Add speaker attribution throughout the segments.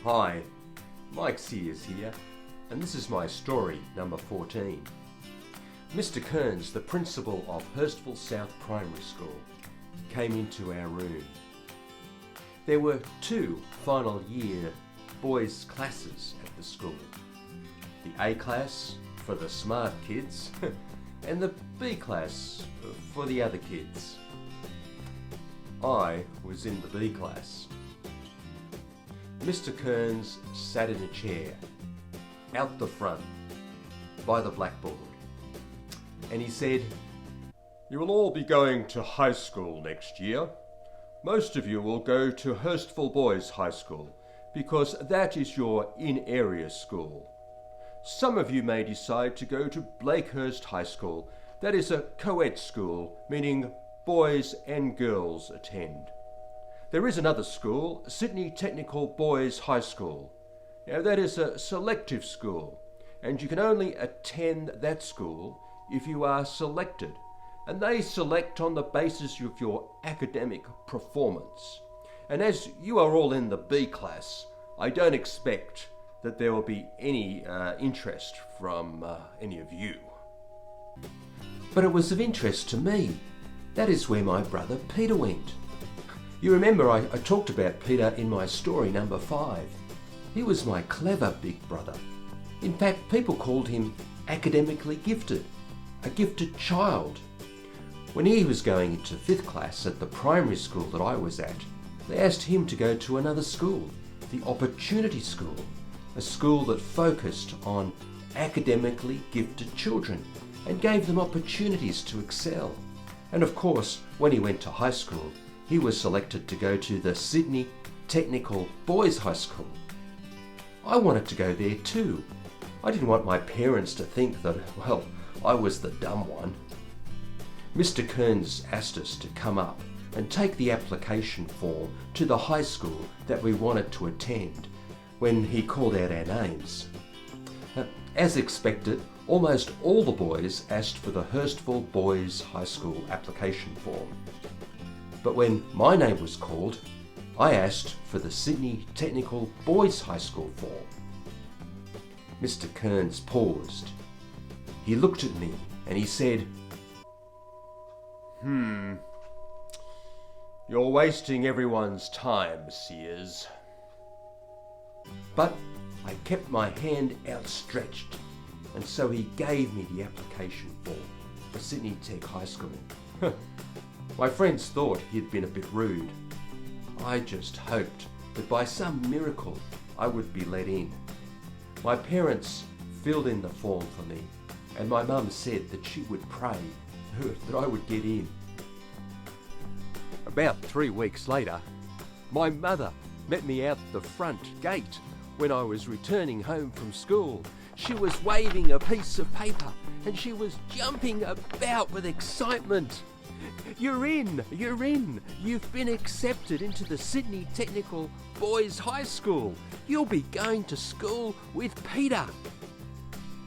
Speaker 1: Hi, Mike Sears here, and this is my story number 14. Mr. Kearns, the principal of Hurstville South Primary School, came into our room. There were two final year boys' classes at the school. The A class for the smart kids and the B class for the other kids. I was in the B class. Mr. Kearns sat in a chair out the front by the blackboard, and he said, "You will all be going to high school next year. Most of you will go to Hurstville Boys High School because that is your in-area school. Some of you may decide to go to Blakehurst High School. That is a co-ed school, meaning boys and girls attend. There is another school, Sydney Technical Boys High School. Now that is a selective school, and you can only attend that school if you are selected, and they select on the basis of your academic performance. And as you are all in the B class, I don't expect that there will be any interest from any of you." But it was of interest to me. That is where my brother Peter went. You remember I talked about Peter in my story number 5. He was my clever big brother. In fact, people called him academically gifted, a gifted child. When he was going into 5th class at the primary school that I was at, they asked him to go to another school, the Opportunity School, a school that focused on academically gifted children and gave them opportunities to excel. And of course, when he went to high school, he was selected to go to the Sydney Technical Boys High School. I wanted to go there too. I didn't want my parents to think that, well, I was the dumb one. Mr. Kearns asked us to come up and take the application form to the high school that we wanted to attend when he called out our names. As expected, almost all the boys asked for the Hurstville Boys High School application form. But when my name was called, I asked for the Sydney Technical Boys High School form. Mr. Kearns paused. He looked at me and he said, "You're wasting everyone's time, Sears." But I kept my hand outstretched, and so he gave me the application form for Sydney Tech High School. My friends thought he'd been a bit rude. I just hoped that by some miracle I would be let in. My parents filled in the form for me, and my mum said that she would pray that I would get in. About 3 weeks later, my mother met me out the front gate when I was returning home from school. She was waving a piece of paper and she was jumping about with excitement. You're in! You've been accepted into the Sydney Technical Boys High School. You'll be going to school with Peter."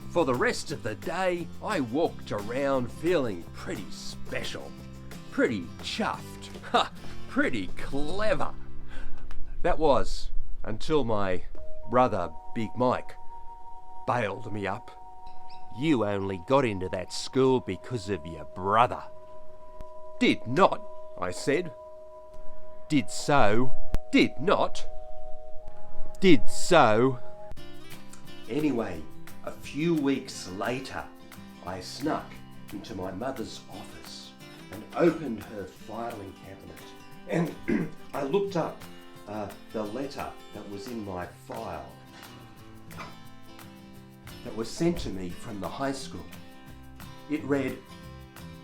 Speaker 1: For the rest of the day, I walked around feeling pretty special, pretty chuffed, pretty clever. That was until my brother Big Mike bailed me up. "You only got into that school because of your brother." "Did not," I said. "Did so." "Did not." "Did so." Anyway, a few weeks later, I snuck into my mother's office and opened her filing cabinet, and I looked up the letter that was in my file that was sent to me from the high school. It read,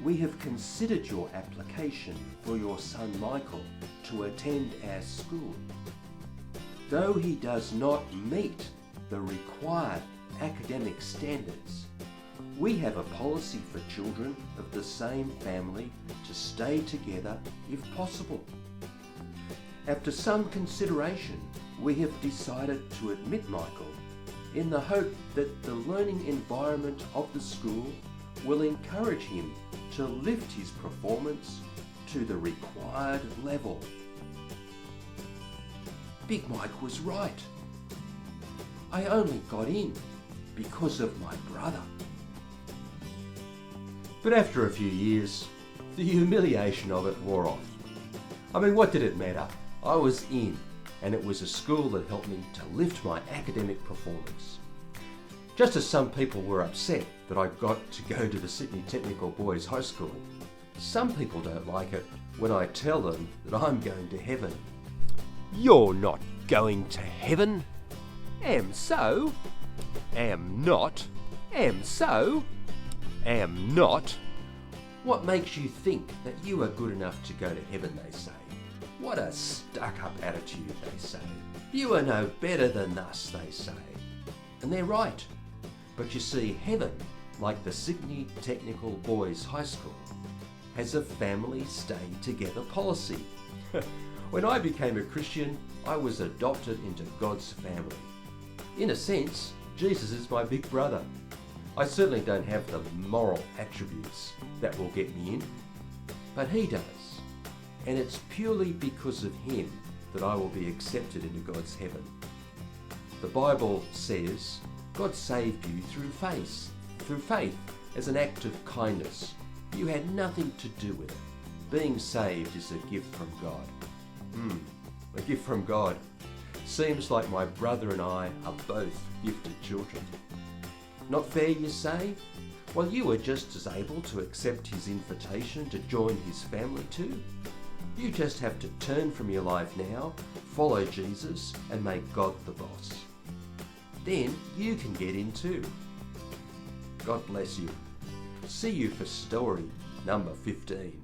Speaker 1: "We have considered your application for your son Michael to attend our school. Though he does not meet the required academic standards, we have a policy for children of the same family to stay together if possible. After some consideration, we have decided to admit Michael in the hope that the learning environment of the school will encourage him to lift his performance to the required level." Big Mike was right. I only got in because of my brother. But after a few years, the humiliation of it wore off. I mean, what did it matter? I was in, and it was a school that helped me to lift my academic performance. Just as some people were upset that I got to go to the Sydney Technical Boys High School, some people don't like it when I tell them that I'm going to heaven. You're not going to heaven. Am so. Am not. Am so. Am not. What makes you think that you are good enough to go to heaven, they say. What a stuck-up attitude, they say. You are no better than us, they say. And they're right. But you see, heaven, like the Sydney Technical Boys High School, has a family stay together policy. When I became a Christian, I was adopted into God's family. In a sense, Jesus is my big brother. I certainly don't have the moral attributes that will get me in, but he does. And it's purely because of him that I will be accepted into God's heaven. The Bible says God saved you through faith as an act of kindness. You had nothing to do with it. Being saved is a gift from God. A gift from God. Seems like my brother and I are both gifted children. Not fair, you say? Well, you are just as able to accept his invitation to join his family too. You just have to turn from your life now, follow Jesus, and make God the boss. Then you can get in too. God bless you. See you for story number 15.